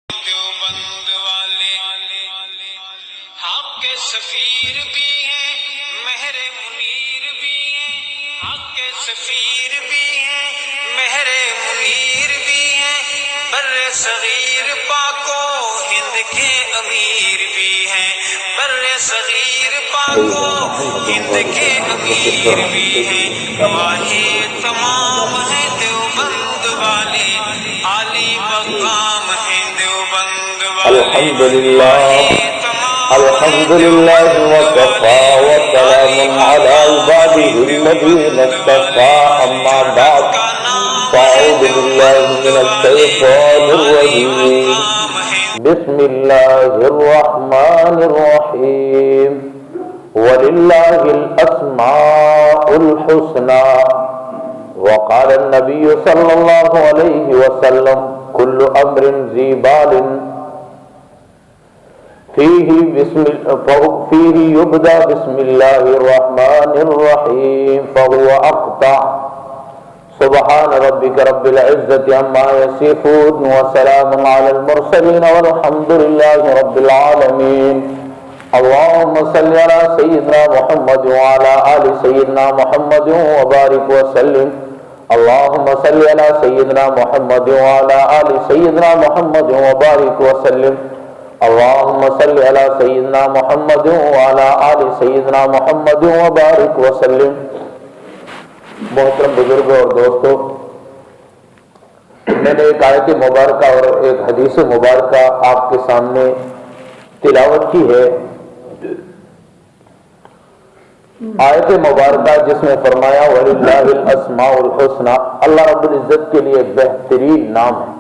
دیوبند والے حق کے سفیر بھی ہیں، مہر منیر بھی ہیں، حق کے سفیر بھی ہیں، مہر منیر بھی ہیں، بر صغیر پاک و ہند کے امیر بھی ہیں، بر صغیر پاک و ہند کے امیر بھی ہیں، واہی تمام ہیں دیوبند والے، عالی مقام ہیں دیوبند والے۔ الحمد لله وكفى وسلام على عباده الذين اصطفى أما بعد فأعوذ بالله من الشيطان الرجيم بسم الله الرحمن الرحيم ولله الأسماء الحسنى وقال النبي صلى الله عليه وسلم كل أمر ذي بال فيه يبدأ بسم الله الرحمن الرحيم فهو أقطع سبحان ربك رب العزة عما يصفون وسلام على المرسلين والحمد لله رب العالمين اللهم صل على سيدنا محمد وعلى آل سيدنا محمد وبارك وسلم اللهم صل على سيدنا محمد وعلى آل سيدنا محمد وبارك وسلم اللهم صل على سيدنا محمد وعلى آل سيدنا محمد وبارك وسلم۔ محترم بزرگوں اور دوستو، میں نے ایک آیت مبارکہ اور ایک حدیث مبارکہ آپ کے سامنے تلاوت کی ہے۔ آیت مبارکہ جس میں فرمایا وَلِلَّهِ الْأَسْمَاءُ الْحُسْنَى، اللہ رب العزت کے لیے بہترین نام ہے۔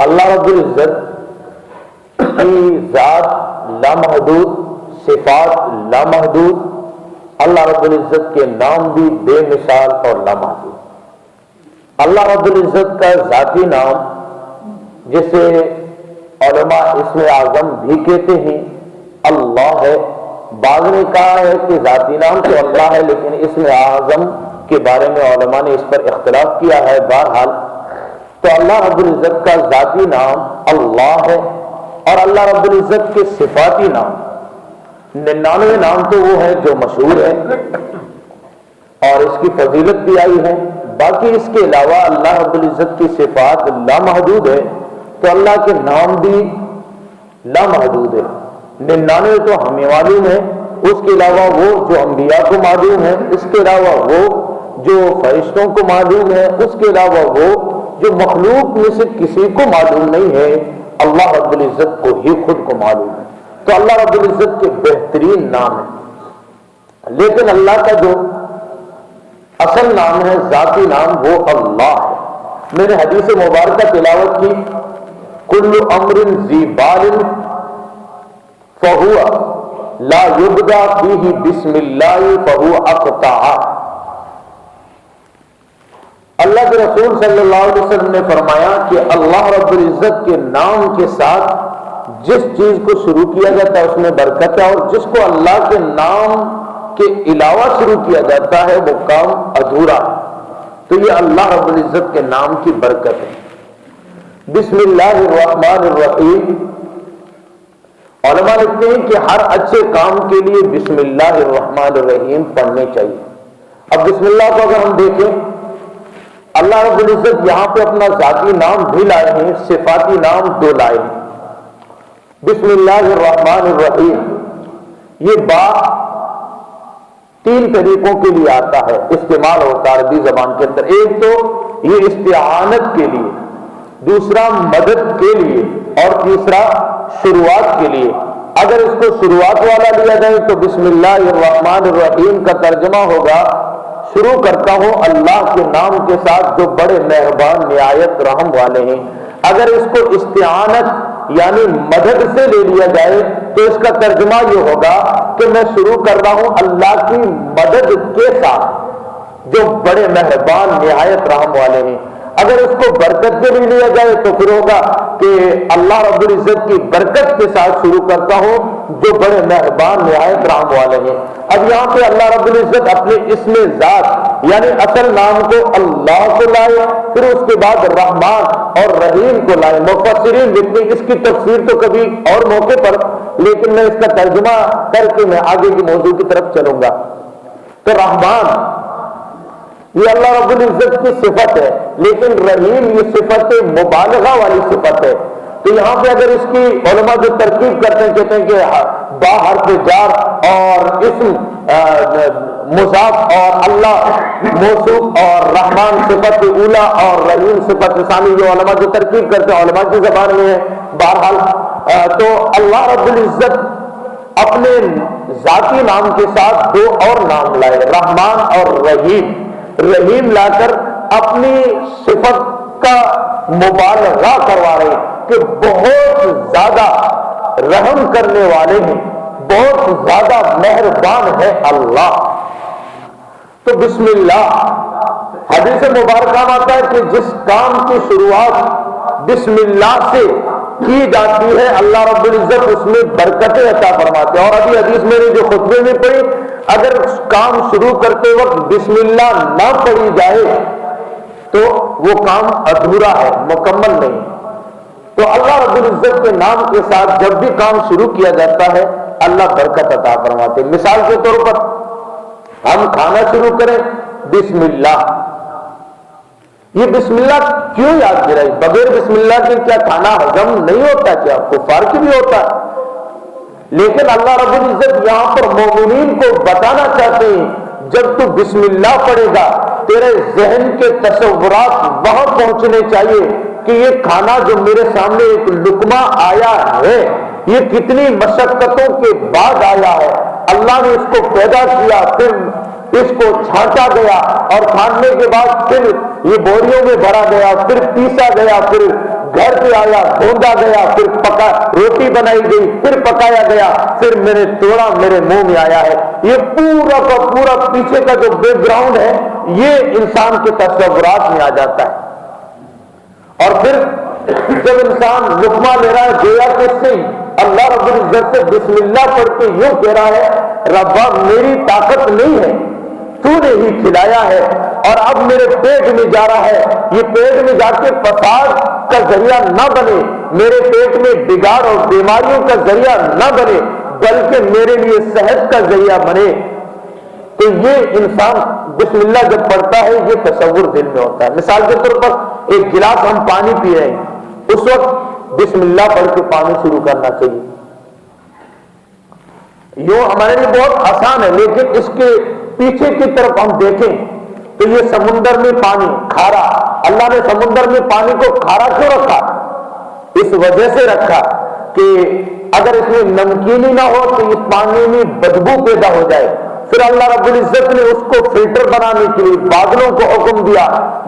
اللہ رب العزت کی ذات لامحدود، صفات لامحدود، اللہ رب العزت کے نام بھی بے مثال اور لامحدود۔ اللہ رب العزت کا ذاتی نام جسے علماء اسم اعظم بھی کہتے ہیں اللہ ہے۔ بعض نے کہا ہے کہ ذاتی نام تو اللہ ہے، لیکن اسم اعظم کے بارے میں علماء نے اس پر اختلاف کیا ہے۔ بہرحال تو اللہ رب العزت کا ذاتی نام اللہ ہے، اور اللہ رب العزت کے صفاتی نام 99 نام تو وہ ہیں جو مشہور ہیں اور اس کی فضیلت بھی آئی ہے۔ باقی اس کے علاوہ اللہ رب العزت کی صفات لامحدود ہے، تو اللہ کے نام بھی لامحدود ہے۔ 99 تو ہمیں معلوم ہے، اس کے علاوہ وہ جو انبیاء کو معلوم ہے، اس کے علاوہ وہ جو فرشتوں کو معلوم ہے، اس کے علاوہ وہ جو مخلوق میں سے کسی کو معلوم نہیں ہے، اللہ رب العزت کو ہی خود کو معلوم ہے۔ تو اللہ رب العزت کے بہترین نام ہے، لیکن اللہ کا جو اصل نام ہے، ذاتی نام، وہ اللہ ہے۔ میں نے حدیث مبارکہ تلاوت کی کل امر ذی بال فہو لا یبدا فیہ بسم اللہ فہو اقطع۔ اللہ کے رسول صلی اللہ علیہ وسلم نے فرمایا کہ اللہ رب العزت کے نام کے ساتھ جس چیز کو شروع کیا جاتا ہے اس میں برکت ہے، اور جس کو اللہ کے نام کے علاوہ شروع کیا جاتا ہے وہ کام ادھورا ہے۔ تو یہ اللہ رب العزت کے نام کی برکت ہے۔ بسم اللہ الرحمن الرحیم، علماء لکھتے ہیں کہ ہر اچھے کام کے لیے بسم اللہ الرحمن الرحیم پڑھنے چاہیے۔ اب بسم اللہ کو اگر ہم دیکھیں، اللہ رب العزت یہاں پہ اپنا ذاتی نام بھی لائے ہیں، صفاتی نام دو لائے ہیں۔ بسم اللہ الرحمن الرحیم، یہ با 3 طریقوں کے لیے آتا ہے، استعمال ہوتا ہے عربی زبان کے اندر۔ ایک تو یہ استعانت کے لیے، دوسرا مدد کے لیے، اور تیسرا شروعات کے لیے۔ اگر اس کو شروعات والا لیا جائے تو بسم اللہ الرحمن الرحیم کا ترجمہ ہوگا شروع کرتا ہوں اللہ کے نام کے ساتھ جو بڑے مہربان نہایت رحم والے ہیں۔ اگر اس کو استعانت یعنی مدد سے لے لیا جائے تو اس کا ترجمہ یہ ہوگا کہ میں شروع کر رہا ہوں اللہ کی مدد کے ساتھ جو بڑے مہربان نہایت رحم والے ہیں۔ اگر اس کو برکت سے بھی لیا جائے تو پھر ہوگا کہ اللہ رب العزت کی برکت کے ساتھ شروع کرتا ہوں جو بڑے مہربان نہایت رحم والے ہیں۔ اب یہاں پہ اللہ رب العزت اپنے اسم ذات یعنی اصل نام کو اللہ کو لائے، پھر اس کے بعد رحمان اور رحیم کو لائے۔ مفسرین لکھتے ہیں، اس کی تفسیر تو کبھی اور موقع پر، لیکن میں اس کا ترجمہ کر کے میں آگے کے موضوع کی طرف چلوں گا۔ تو رحمان یہ اللہ رب العزت کی صفت ہے، لیکن رحیم یہ صفت مبالغہ والی صفت ہے۔ تو یہاں پہ اگر اس کی علماء جو ترکیب کرتے ہیں کہتے ہیں کہ با حرف جار اور اسم مضاف اور اللہ موصوف اور رحمان صفت اولا اور رحیم صفت ثانی، جو علماء جو ترکیب کرتے ہیں علماء کی زبان میں ہے۔ بہرحال تو اللہ رب العزت اپنے ذاتی نام کے ساتھ دو اور نام لائے، رحمان اور رحیم۔ رحیم لا کر اپنی صفت کا مبالغہ کروا رہے کہ بہت زیادہ رحم کرنے والے ہیں، بہت زیادہ مہربان ہے اللہ۔ تو بسم اللہ حدیث مبارکہ میں آتا ہے کہ جس کام کی شروعات بسم اللہ سے کی جاتی ہے اللہ رب العزت اس میں برکتیں عطا فرماتے ہیں۔ اور ابھی حدیث میں نے جو خطبے میں پڑھی، اگر کام شروع کرتے وقت بسم اللہ نہ پڑھی جائے تو وہ کام ادھورا ہے، مکمل نہیں۔ تو اللہ رب العزت کے نام کے ساتھ جب بھی کام شروع کیا جاتا ہے اللہ برکت عطا فرماتے ہیں۔ مثال کے طور پر ہم کھانا شروع کریں بسم اللہ، یہ بسم اللہ کیوں یاد دلائی؟ بغیر بسم اللہ کے کیا کھانا ہضم نہیں ہوتا؟ کیا کفار کی بھی ہوتا؟ لیکن اللہ رب العزت یہاں پر مومنین کو بتانا چاہتے ہیں جب تو بسم اللہ پڑھے گا تیرے ذہن کے تصورات وہاں پہنچنے چاہیے کہ یہ کھانا جو میرے سامنے ایک لقمہ آیا ہے یہ کتنی مشقتوں کے بعد آیا ہے، اللہ نے اس کو پیدا کیا، پھر اس کو چھانٹا گیا اور چھانٹنے کے بعد پھر یہ بوریوں میں بھرا گیا، پھر پیسا گیا، پھر گھر پہ آیا، دھوندا گیا، پھر پکا روٹی بنائی گئی، پھر پکایا گیا، پھر میں نے توڑا میرے منہ میں آیا ہے۔ یہ پورا کا پورا پیچھے کا جو بیک گراؤنڈ ہے یہ انسان کے تصورات میں آ جاتا ہے۔ اور پھر جب انسان لقمہ لے رہا ہے گویا کہ اس سے اللہ رب العزت سے بسم اللہ پڑھ کے یوں کہہ رہا ہے ربا میری طاقت نہیں ہے، تو نے ہی کھلایا ہے اور اب میرے پیٹ میں جا رہا ہے، یہ پیٹ میں جا کے فساد کا ذریعہ نہ بنے، میرے پیٹ میں بگاڑ اور بیماریوں کا ذریعہ نہ بنے، بلکہ میرے لیے صحت کا ذریعہ بنے۔ تو یہ انسان بسم اللہ جب پڑھتا ہے یہ تصور دل میں ہوتا ہے۔ مثال کے طور پر ایک گلاس ہم پانی پی رہے ہیں، اس وقت بسم اللہ پڑھ کے پانی شروع کرنا چاہیے۔ یوں ہمارے لیے بہت آسان ہے، لیکن اس کے پیچھے کی طرف ہم دیکھیں تو یہ سمندر میں پانی کھارا، اللہ نے سمندر میں پانی کو کھارا کیوں رکھا؟ اس وجہ سے رکھا کہ اگر اس میں نمکینی نہ ہو تو اس پانی میں بدبو پیدا ہو جائے۔ پھر اللہ رب العزت نے اس کو فلٹر بنانے کے لیے بادلوں کو حکم دیا،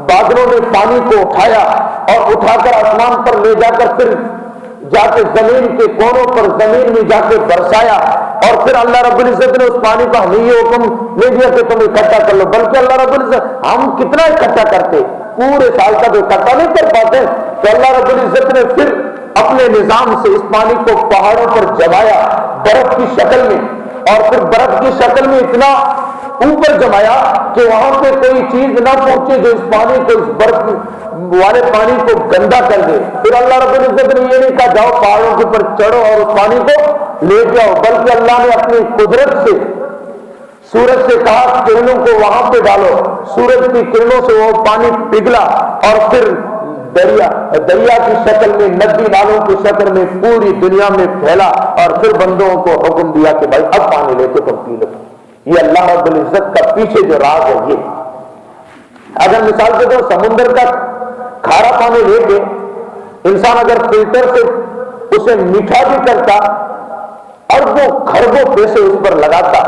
بادلوں نے پانی کو اٹھایا اور اٹھا کر آسمان پر لے جا کر پھر جا کے زمین کے کونوں پر زمین میں جا کے برسایا، اور پھر اللہ رب العزت نے اس پانی کا ہمیں یہ حکم لے دیا کہ تم اکٹھا کر لو، بلکہ اللہ رب العزت ہم کتنا اکٹھا کرتے، پورے سال کا تو اکٹھا نہیں کر پاتے، تو اللہ رب العزت نے پھر اپنے نظام سے اس پانی کو پہاڑوں پر جمایا برف کی شکل میں، اور پھر برف کی شکل میں اتنا اوپر جمایا کہ وہاں پہ کوئی چیز نہ پہنچے جو اس پانی کو اس برف والے پانی کو گندا کر دے۔ پھر اللہ رب العزت نے یہ نہیں کہا جاؤ پہاڑوں کے اوپر چڑھو اور اس پانی کو لے جاؤ، بلکہ اللہ نے اپنی قدرت سے سورج سے کہا کرنوں کو وہاں پہ ڈالو، سورج کی کرنوں سے وہ پانی پگھلا اور پھر دریا کی شکل میں ندی نالوں کی شکل میں پوری دنیا میں پھیلا، اور پھر بندوں کو حکم دیا کہ بھائی اب پانی لے کے تم پی لو۔ یہ اللہ رب العزت کا پیچھے جو راز ہے یہ۔ اگر مثال کے طور سمندر کا کھارا پانی لے کے انسان اگر فلٹر سے اسے میٹھا بھی کرتا، اربوں خربوں پیسے اس پر لگاتا،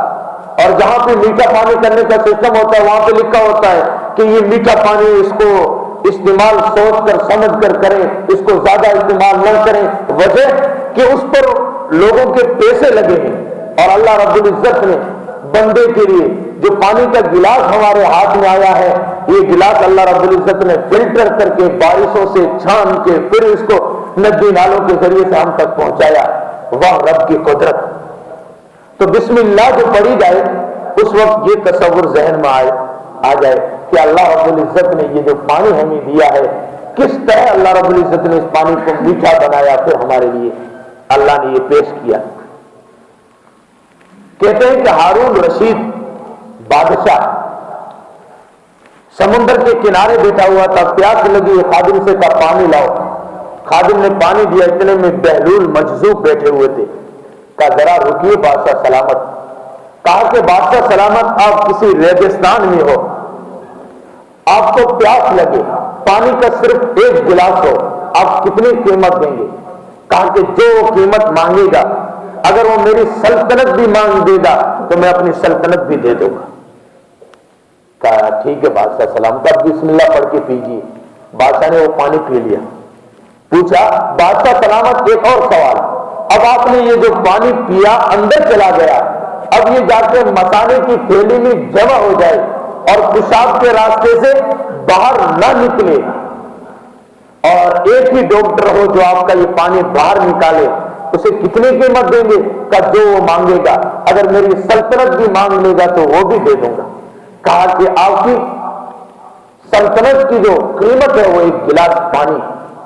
اور جہاں پہ میٹھا پانی کرنے کا سسٹم ہوتا ہے وہاں پہ لکھا ہوتا ہے کہ یہ میٹھا پانی اس کو استعمال سوچ کر سمجھ کر کریں، اس کو زیادہ استعمال نہ کریں، وجہ کہ اس پر لوگوں کے پیسے لگے ہیں۔ اور اللہ رب العزت نے بندے کے لیے جو پانی کا گلاس ہمارے ہاتھ میں آیا ہے، یہ گلاس اللہ رب العزت نے فلٹر کر کے بارشوں سے چھان کے پھر اس کو ندی نالوں کے ذریعے سے ہم تک پہنچایا۔ واہ رب کی قدرت! تو بسم اللہ جو پڑھی جائے اس وقت یہ تصور ذہن میں آ جائے کہ اللہ رب العزت نے یہ جو پانی ہمیں دیا ہے، کس طرح اللہ رب العزت نے اس پانی کو میٹھا بنایا، پھر ہمارے لیے اللہ نے یہ پیش کیا۔ کہتے ہیں کہ ہارون رشید بادشاہ سمندر کے کنارے بیٹھا ہوا تھا، پیاس لگی، خادم سے کہا پانی لاؤ، خادم نے پانی دیا، اتنے میں بہلول مجذوب بیٹھے ہوئے تھے، کہا ذرا رکیے بادشاہ سلامت۔ کہا کہ بادشاہ سلامت آپ کسی ریگستان میں ہو، آپ کو پیاس لگے، پانی کا صرف ایک گلاس ہو، آپ کتنی قیمت دیں گے؟ کہا کہ جو قیمت مانگے گا، اگر وہ میری سلطنت بھی مانگ دے گا تو میں اپنی سلطنت بھی دے دوں گا۔ کہا ٹھیک ہے بادشاہ سلامت، اب بسم اللہ پڑھ کے پیجیے۔ بادشاہ نے وہ پانی پی لیا۔ پوچھا بادشاہ سلامت ایک اور سوال، اب آپ نے یہ جو پانی پیا اندر چلا گیا، اب یہ جا کے مسانے کی تھیلی میں جمع ہو جائے اور پیشاب کے راستے سے باہر نہ نکلے، اور ایک ہی ڈاکٹر ہو جو آپ کا یہ پانی باہر نکالے، اسے کتنی قیمت دیں گے؟ کہ جو وہ مانگے گا، اگر میری سلطنت بھی مانگ لے گا تو وہ بھی دے دوں گا۔ کہا کہ آپ کی سلطنت کی جو قیمت ہے وہ ایک گلاس پانی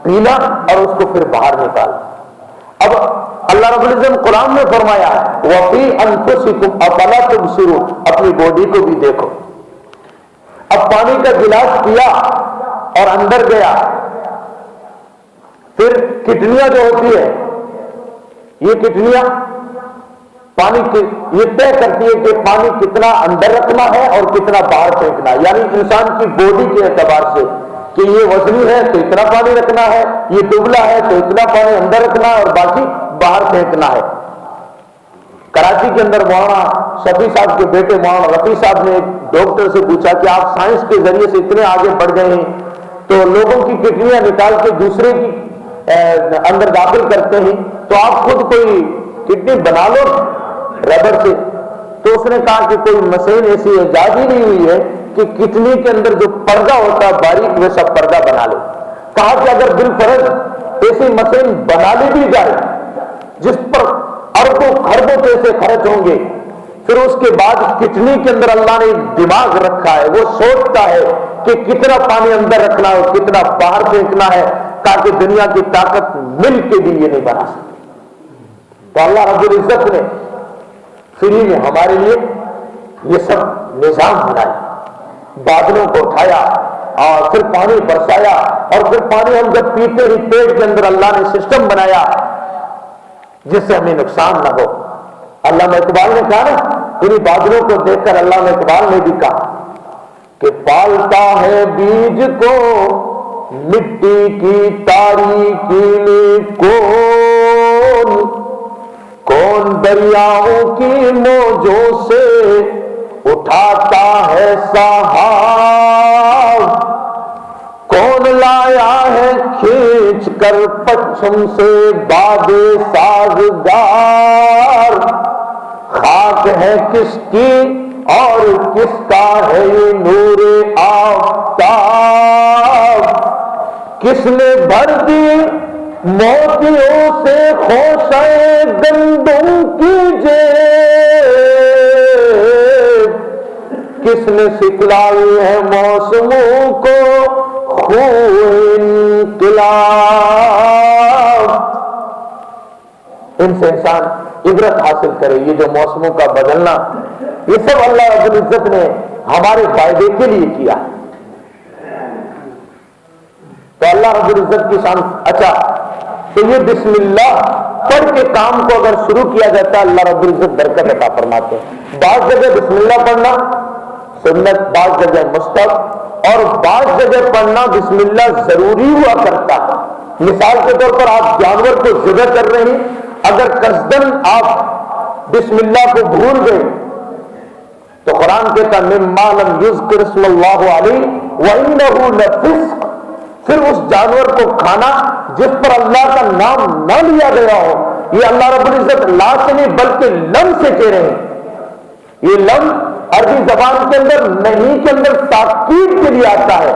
پینا اور اس کو پھر باہر نکالنا۔ اب اللہ رب العزت نے قرآن میں فرمایا وَفِي أَنفُسِكُمْ أَفَلَا تُبْصِرُونَ، اپنی باڈی کو بھی دیکھو۔ اب پانی کا گلاس پیا اور اندر گیا، پھر کڈنیاں جو ہوتی ہے، یہ کڈنیاں پانی یہ طے کرتی ہے کہ پانی کتنا اندر رکھنا ہے اور کتنا باہر پھینکنا ہے، یعنی انسان کی باڈی کے اعتبار سے کہ یہ وزنی ہے تو اتنا پانی رکھنا ہے، یہ دبلا ہے تو اتنا پانی اندر رکھنا ہے اور باقی باہر پھینکنا ہے۔ کراچی کے اندر مولانا شفیع صاحب کے بیٹے مولانا رفیع صاحب نے ایک ڈاکٹر سے پوچھا کہ آپ سائنس کے ذریعے سے اتنے آگے بڑھ گئے ہیں تو لوگوں کی کڈنیاں نکال کے دوسرے کی اندر داخل کرتے ہیں، تو آپ خود کوئی کڈنی بنا لو ربر سے۔ تو اس نے کہا کہ کوئی مشین ایسی ایجاد ہی نہیں ہوئی ہے کہ کڈنی کے اندر جو پردہ ہوتا ہے باریک ویسا پردہ بنا لے۔ کہا کہ اگر بالفرض ایسی مشین بنا لی بھی جائے جس پر اربوں خربوں پیسے خرچ ہوں گے، پھر اس کے بعد کڈنی کے اندر اللہ نے دماغ رکھا ہے، وہ سوچتا ہے کہ کتنا پانی اندر رکھنا ہے اور کتنا باہر پھینکنا ہے، تاکہ دنیا کی طاقت مل کے بھی یہ نہیں بنا سکتی۔ تو اللہ رب العزت نے فری میں ہمارے لیے یہ سب نظام بنایا، بادلوں کو اٹھایا اور پھر پانی برسایا، اور پھر پانی ہم جب پیتے ہی پیٹ کے اندر اللہ نے سسٹم بنایا جس سے ہمیں نقصان نہ ہو۔ علامہ اقبال نے کہا نا، انہیں بادلوں کو دیکھ کر علامہ اقبال نے بھی کہا کہ پالتا ہے بیج کو مٹی کی تاریکی میں کون دریاؤں کی موجوں سے اٹھاتا ہے سحاب، کون لایا ہے کھینچ کر پچھم سے باد سازگار، خاک ہے کس کی اور کس کا ہے یہ نور آفتاب، کس نے بھر دی موتیوں سے خوشے گندم کی جیب، کس نے سکھلائی ہے موسموں کو خون انقلاب۔ ان سے انسان عبرت حاصل کرے، یہ جو موسموں کا بدلنا یہ سب اللہ رب العزت نے ہمارے فائدے کے لیے کیا۔ تو اللہ رب العزت کی شان۔ اچھا، تو یہ بسم اللہ پڑھ کے کام کو اگر شروع کیا جاتا ہے اللہ رب العزت برکت عطا فرماتے ہیں۔ بعض جگہ بسم اللہ پڑھنا سنت، بعض جگہ مستحب، اور بعض جگہ پڑھنا بسم اللہ ضروری ہوا کرتا ہے۔ مثال کے طور پر آپ جانور کو ذبح کر رہے ہیں، اگر قصدن آپ بسم اللہ کو بھول گئے تو قرآن کہتا مما لم یذکر اسم اللہ علیہ وانہ لفسق، پھر اس جانور کو کھانا جس پر اللہ کا نام نہ لیا گیا ہو۔ یہ اللہ رب العزت لا سے نہیں بلکہ لم سے کہہ رہے ہیں۔ یہ لم عربی زبان کے اندر نہیں کے اندر تاکید کے لیے آتا ہے،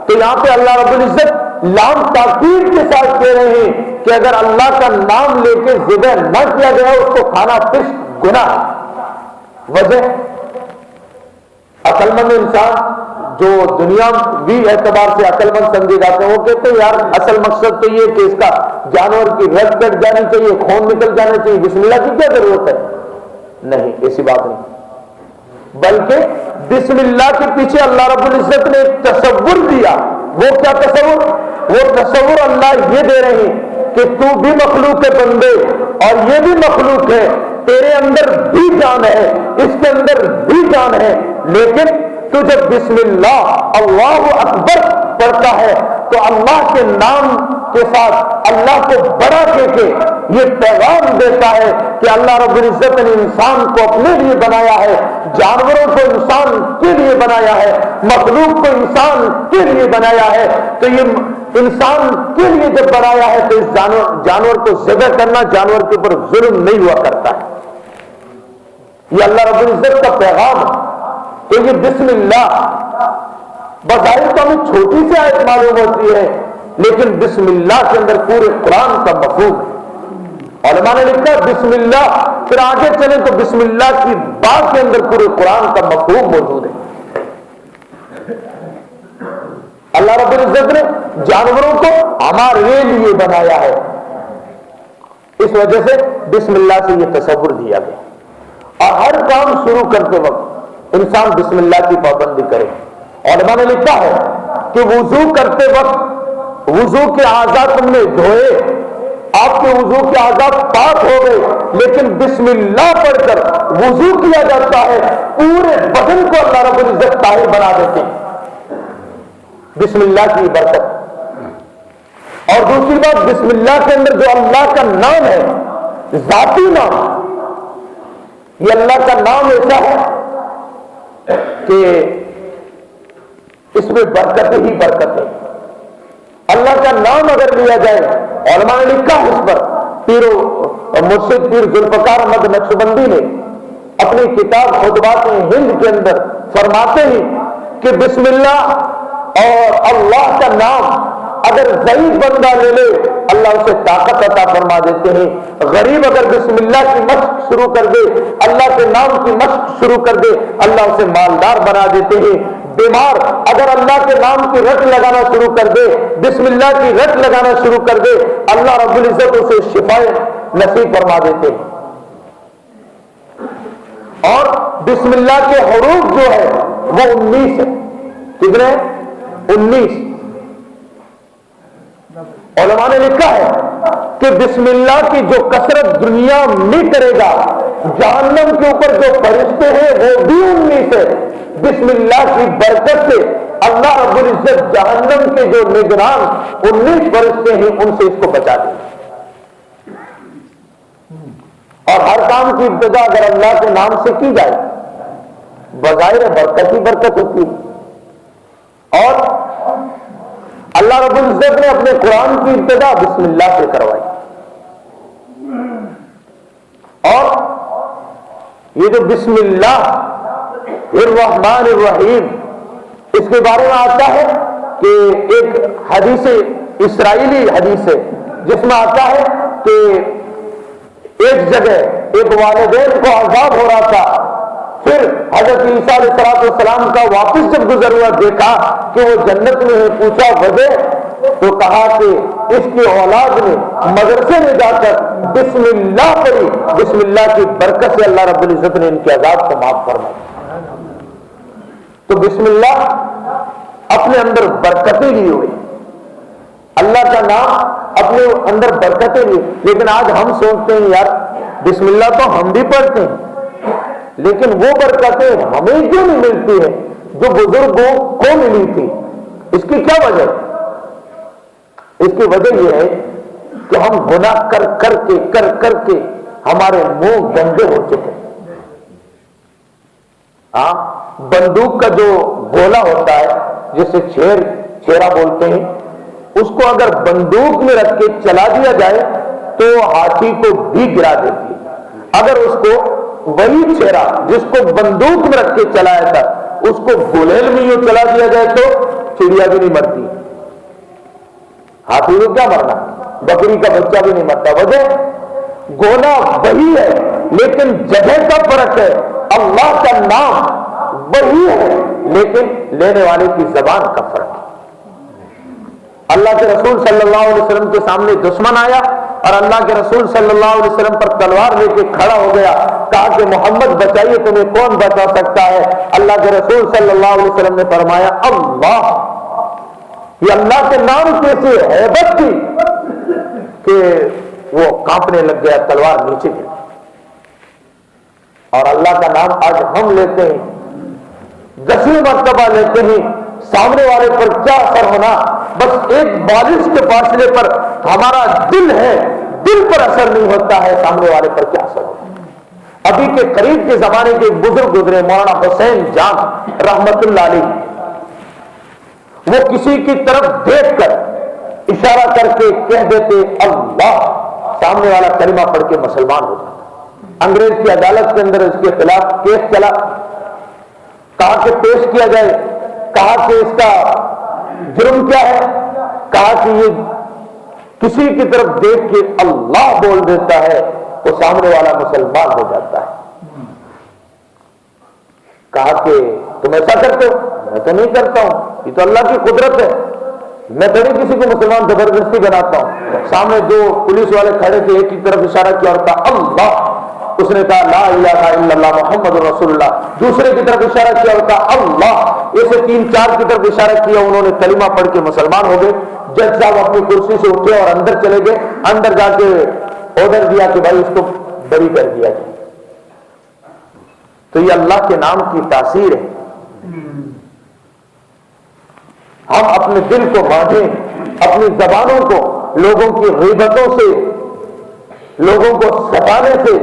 تو یہاں پہ اللہ رب العزت لام تاکید کے ساتھ کہہ رہے ہیں کہ اگر اللہ کا نام لے کے ذبح نہ کیا گیا اس کو کھانا فسق گناہ ہے۔ وجہ عقل مند انسان جو دنیاوی اعتبار سے عقل مند سمجھے جاتے ہیں وہ کہتے ہیں یار اصل مقصد تو یہ کہ اس کا جانور کی رگ کٹ جانی چاہیے، خون نکل جانا چاہیے، بسم اللہ کی کیا ضرورت ہے؟ نہیں، ایسی بات نہیں، بلکہ بسم اللہ کے پیچھے اللہ رب العزت نے ایک تصور دیا۔ وہ کیا تصور؟ وہ تصور اللہ یہ دے رہے ہیں کہ تو بھی مخلوق ہے بندے، اور یہ بھی مخلوق ہے، تیرے اندر بھی جان ہے، اس کے اندر بھی جان ہے، لیکن تو جب بسم اللہ اللہ اکبر پڑھتا ہے تو اللہ کے نام کے ساتھ اللہ کو بڑا کہہ کے یہ پیغام دیتا ہے کہ اللہ رب العزت نے انسان کو اپنے لیے بنایا ہے، جانوروں کو انسان کے لیے بنایا ہے، مخلوق کو انسان کے لیے بنایا ہے، تو یہ انسان کے لیے جب بنایا ہے تو اس جانور کو ذبح کرنا جانور کے اوپر ظلم نہیں ہوا کرتا ہے۔ یہ اللہ رب العزت کا پیغام ہے۔ تو یہ بسم اللہ بظاہر تو ہمیں چھوٹی سی آیت معلوم ہوتی ہے، لیکن بسم اللہ کے اندر پورے قرآن کا مفہوم ہے۔ علماء نے لکھا بسم اللہ، پھر آگے چلیں تو بسم اللہ کی بات کے اندر پورے قرآن کا مفہوم موجود ہے۔ اللہ رب العزت نے جانوروں کو ہمارے لیے بنایا ہے، اس وجہ سے بسم اللہ سے یہ تصور دیا گیا، اور ہر کام شروع کرتے وقت انسان بسم اللہ کی پابندی کرے۔ علماء نے لکھا ہے کہ وضو کرتے وقت وضو کے اعضاء تم نے دھوئے، آپ کے وضو کے اعضاء پاک ہو گئے، لیکن بسم اللہ پڑھ کر وضو کیا جاتا ہے، پورے بدن کو اللہ رب العزت طاہر بنا دیتے ہیں، بسم اللہ کی برکت۔ اور دوسری بات، بسم اللہ کے اندر جو اللہ کا نام ہے، ذاتی نام، یہ اللہ کا نام ایسا ہے کہ اس میں برکت ہی برکت ہے۔ اللہ کا نام اگر لیا جائے، علماء نے لکھا اس پر، مرشد پیر ذوالفقار احمد نقشبندی نے اپنی کتاب خطبات ہند کے اندر فرماتے ہیں کہ بسم اللہ اور اللہ کا نام اگر ضعیف بندہ لے لے اللہ اسے طاقت عطا فرما دیتے ہیں، غریب اگر بسم اللہ کی مشق شروع کر دے، اللہ کے نام کی مشق شروع کر دے، اللہ اسے مالدار بنا دیتے ہیں، بیمار اگر اللہ کے نام کی رٹ لگانا شروع کر دے، بسم اللہ کی رٹ لگانا شروع کر دے، اللہ رب العزت اسے شفا نصیب فرما دیتے ہیں۔ اور بسم اللہ کے حروف جو ہے وہ 19 ہے، کتنے؟ 19۔ علماء نے لکھا ہے کہ بسم اللہ کی جو کثرت دنیا میں کرے گا، جہنم کے اوپر جو فرشتے ہیں وہ بھی 19 ہے۔ بسم اللہ کی برکت سے اللہ رب العزت جہنم کے جو نگران 19 فرشتے ہیں ان سے اس کو بچا دیں۔ اور ہر کام کی ابتدا اگر اللہ کے نام سے کی جائے، بظاہر برکت ہی برکت ہوتی ہے۔ اور اللہ رب العزت نے اپنے قرآن کی ابتدا بسم اللہ سے کروائی، اور یہ جو بسم اللہ الرحمن الرحیم، اس کے بارے میں آتا ہے کہ ایک حدیث اسرائیلی حدیث ہے جس میں آتا ہے کہ ایک جگہ ایک والدین کو عذاب ہو رہا تھا، پھر حضرت عیسیٰ علیہ السلام کا واپس جب گزر ہوا دیکھا کہ وہ جنت میں ہے، پوچھا وجہ، تو کہا کہ اس کی اولاد نے مدرسے میں جا کر بسم اللہ پڑھی، بسم اللہ کی برکت سے اللہ رب العزت نے ان کے عذاب کو معاف فرمایا۔ تو بسم اللہ اپنے اندر برکتیں لی ہوئی، اللہ کا نام اپنے اندر برکتیں لی، لیکن آج ہم سوچتے ہیں یار بسم اللہ تو ہم بھی پڑھتے ہیں، لیکن وہ برکتیں ہمیں کیوں نہیں ملتی ہے جو بزرگوں کو ملی تھی؟ اس کی کیا وجہ؟ اس کی وجہ یہ ہے کہ ہم گناہ کر کر کے ہمارے منہ گندے ہو چکے۔ ہاں، بندوق کا جو گولا ہوتا ہے جسے چھیرا بولتے ہیں، اس کو اگر بندوق میں رکھ کے چلا دیا جائے تو ہاتھی کو بھی گرا دیتی ہے، اگر اس کو وہی چھیرا جس کو بندوق میں رکھ کے چلایا تھا اس کو گولیل میں یوں چلا دیا جائے تو چڑیا بھی نہیں مرتی، ہاتھی کو کیا مرنا، بکری کا بچہ بھی نہیں مرتا۔ وجہ گولا وہی ہے لیکن جگہ کا فرق ہے، اللہ کا نام وہی ہے، لیکن لینے والے کی زبان کا فرق ہے۔ اللہ کے رسول صلی اللہ علیہ وسلم کے سامنے دشمن آیا اور اللہ کے رسول صلی اللہ علیہ وسلم پر تلوار لے کے کھڑا ہو گیا، کہا کہ محمد بچائیے، تمہیں کون بچا سکتا ہے؟ اللہ کے رسول صلی اللہ علیہ وسلم نے فرمایا اللہ، یہ اللہ کے نام کی ایسی ہیبت تھی کہ وہ کانپنے لگ گیا، تلوار نیچے گئی۔ اور اللہ کا نام آج ہم لیتے ہیں، 10 مرتبہ لیتے ہیں، سامنے والے پر کیا اثر ہونا؟ بس ایک بالش کے فاصلے پر ہمارا دل ہے، دل پر اثر نہیں ہوتا ہے، سامنے والے پر کیا اثر ہوتا ہے؟ ابھی کے قریب کے زمانے کے ایک بزرگ گزرے، مولانا حسین جان رحمت اللہ علیہ، وہ کسی کی طرف دیکھ کر اشارہ کر کے کہہ دیتے اللہ، سامنے والا کلمہ پڑھ کے مسلمان ہو جاتا۔ انگریز کی عدالت کے اندر اس کے خلاف کیس چلا، کہا کہ پیش کیا جائے، کہا کہ اس کا جرم کیا ہے؟ کہا کہ یہ کسی کی طرف دیکھ کے اللہ بول دیتا ہے، وہ سامنے والا مسلمان ہو جاتا ہے۔ کہا کہ تم ایسا کرتے ہو؟ میں تو نہیں کرتا ہوں، یہ تو اللہ کی قدرت ہے، میں تھوڑی کسی کو مسلمان زبردستی بناتا ہوں۔ سامنے 2 پولیس والے کھڑے تھے، ایک کی طرف اشارہ کیا اور کہا اللہ، اس نے کہا لا الہ الا اللہ محمد رسول اللہ، دوسرے کی طرف اشارہ کیا اور کہا اللہ، ایسے 3-4 کی طرف اشارہ کیا، انہوں نے کلمہ پڑھ کے مسلمان ہو گئے۔ جج صاحب اپنی کرسی سے اٹھے اور اندر چلے گئے، اندر جا کے آرڈر دیا کہ بھائی اس کو بری کر دیا جائے۔ تو یہ اللہ کے نام کی تاثیر ہے۔ ہم اپنے دل کو باندھیں، اپنی زبانوں کو لوگوں کی غیبتوں سے، لوگوں کو ستانے سے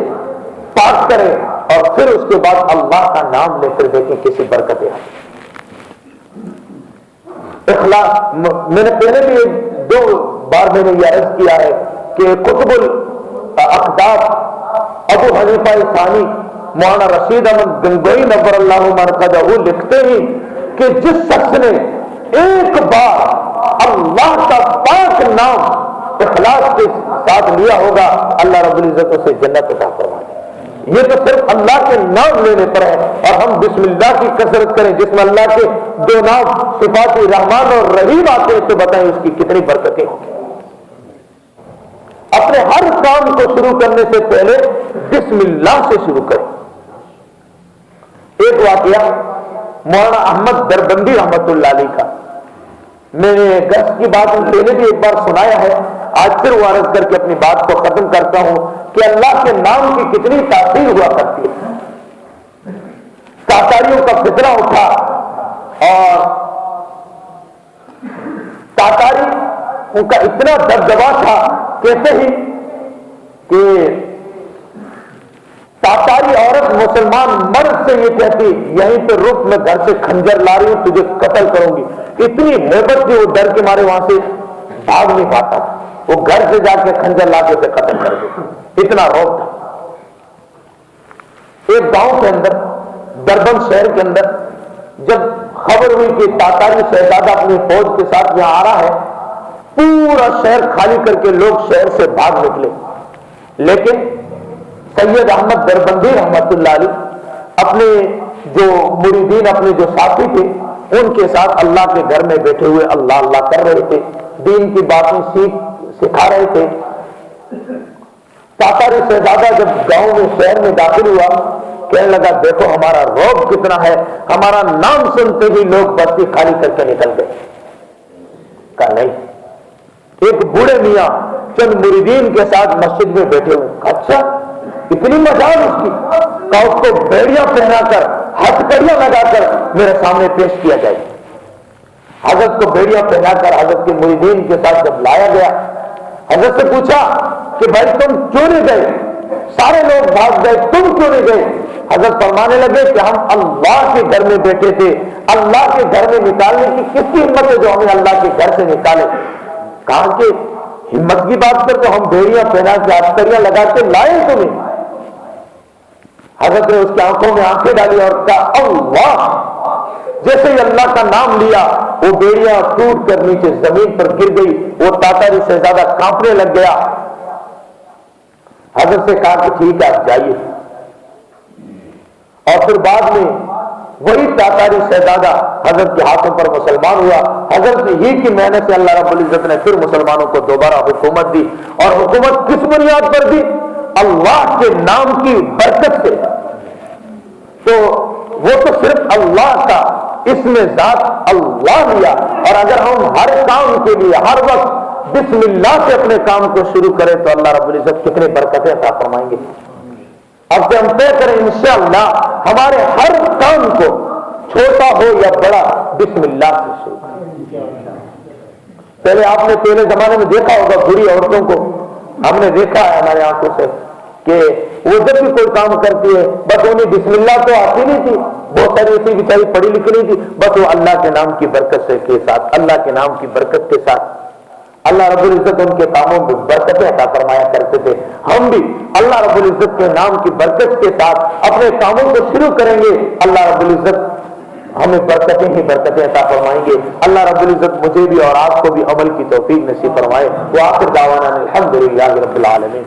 پاک کریں، اور پھر اس کے بعد اللہ کا نام لے کر دیکھیں کسی برکتیں آئیں۔ اخلاص، میں نے پہلے بھی 2 بار میں نے یہ عرض کیا ہے کہ قطب الاقدار ابو حنیفہ ثانی مولانا رشید احمد گنگوئی نور اللہ مرقدہ لکھتے ہیں کہ جس شخص نے ایک بار اللہ کا پاک نام اخلاص کے ساتھ لیا ہوگا، اللہ رب العزت اسے جنت عطا فرمائے۔ یہ تو صرف اللہ کے نام لینے پر ہے، اور ہم بسم اللہ کی کثرت کریں، جس میں اللہ کے 2 نام صفات رحمان اور رحیم آتے ہیں، تو بتائیں اس کی کتنی برکتیں ہوں گی۔ اپنے ہر کام کو شروع کرنے سے پہلے بسم اللہ سے شروع کریں۔ ایک واقعہ مولانا احمد دربندی رحمت اللہ علیہ کا، میں نے گز کی بات پہلے بھی ایک بار سنایا ہے، آج پھر وہ عرض کر کے اپنی بات کو ختم کرتا ہوں کہ اللہ کے نام کی کتنی تاثیر ہوا کرتی ہے۔ تاتاریوں کا فتنہ اٹھا، اور تاتاری ان کا اتنا دبدبا تھا، کہتے ہی کہ تاتاری عورت مسلمان مرد سے یہ کہتی یہیں پہ رک، میں گھر سے خنجر لا رہی ہوں، تجھے قتل کروں گی۔ اتنی ہیبت تھی، وہ ڈر کے مارے وہاں سے بھاگ نہیں پاتا، وہ گھر سے جا کے خنجر لا کے اسے قتل کر دیتا، اتنا روب تھا۔ ایک گاؤں کے اندر، دربن شہر کے اندر، جب خبر ہوئی کہ تاتاری شہزادہ اپنی فوج کے ساتھ یہاں آ رہا ہے، پورا شہر خالی کر کے لوگ شہر سے بھاگ نکلے، لیکن سید احمد دربندی رحمت اللہ علیہ اپنے جو مریدین، اپنے جو ساتھی تھے، ان کے ساتھ اللہ کے گھر میں بیٹھے ہوئے اللہ اللہ کر رہے تھے، دین کی باتیں سکھا رہے تھے۔ تاتاری شہزادہ جب گاؤں میں شہر میں داخل ہوا، کہنے لگا دیکھو ہمارا روب کتنا ہے، ہمارا نام سنتے ہی لوگ بستی خالی کر کے نکل گئے۔ کہا نہیں، ایک بوڑھے میاں چند مریدین کے ساتھ مسجد میں بیٹھے ہوئے۔ اچھا، اتنی مجال اس کی، کہا اس کو بیڑیاں پہنا کر، ہتھکڑیاں لگا کر میرے سامنے پیش کیا جائے۔ حضرت کو بیڑیاں پہنا کر حضرت کے مریدین کے ساتھ جب لایا گیا، حضرت سے پوچھا کہ بھائی تم کیوں نہیں گئے؟ سارے لوگ بھاگ گئے، تم کیوں نہیں گئے؟ حضرت فرمانے لگے کہ ہم اللہ کے گھر میں بیٹھے تھے، اللہ کے گھر میں نکالنے کی کس کی ہمت ہے جو ہمیں اللہ کے گھر سے نکالے؟ کہا کہ ہمت کی بات کر تو ہم بیڑیاں پہنا کے ہتھکڑیاں لگا کے لائے تمہیں۔ حضرت نے اس کی آنکھوں میں آنکھیں ڈالی اور کہا اللہ، جیسے ہی اللہ کا نام لیا وہ بیڑیاں ٹوٹ کر نیچے زمین پر گر گئی، وہ تاتاری شہزادہ کانپنے لگ گیا۔ حضرت سے کہا کہ ٹھیک ہے آپ جائیے۔ اور پھر بعد میں وہی تاتاری شہزادہ حضرت کے ہاتھوں پر مسلمان ہوا. حضرت ہی کی محنت سے اللہ رب العزت نے پھر مسلمانوں کو دوبارہ حکومت دی. اور حکومت کس بنیاد پر دی؟ اللہ کے نام کی برکت سے. تو وہ تو صرف اللہ کا اس میں ذات اللہ لیا. اور اگر ہم ہر کام کے لیے ہر وقت بسم اللہ سے اپنے کام کو شروع کریں تو اللہ رب العزت کتنے برکتیں عطا فرمائیں گے. اب سے ہم طے کریں انشاءاللہ ہمارے ہر کام کو چھوٹا ہو یا بڑا بسم اللہ سے شروع کریں. پہلے آپ نے پہلے زمانے میں دیکھا ہوگا بری عورتوں کو، ہم نے دیکھا ہے ہمارے آنکھوں سے کہ وہ جب بھی کوئی کام کرتی ہے بس انہیں بسم اللہ تو آتی نہیں تھی، بہت ساری ایسی بیچاری پڑھی لکھی نہیں تھی، بس وہ اللہ کے نام کی برکت سے کے ساتھ، اللہ کے نام کی برکت کے ساتھ اللہ رب العزت ان کے کاموں میں برکتیں عطا فرمایا کرتے تھے. ہم بھی اللہ رب العزت کے نام کی برکت کے ساتھ اپنے کاموں کو شروع کریں گے، اللہ رب العزت ہمیں برکتیں ہی برکتیں عطا فرمائیں گے. اللہ رب العزت مجھے بھی اور آپ کو بھی عمل کی توفیق نصیب فرمائے. وآخر دعوانا الحمدللہ رب العالمین.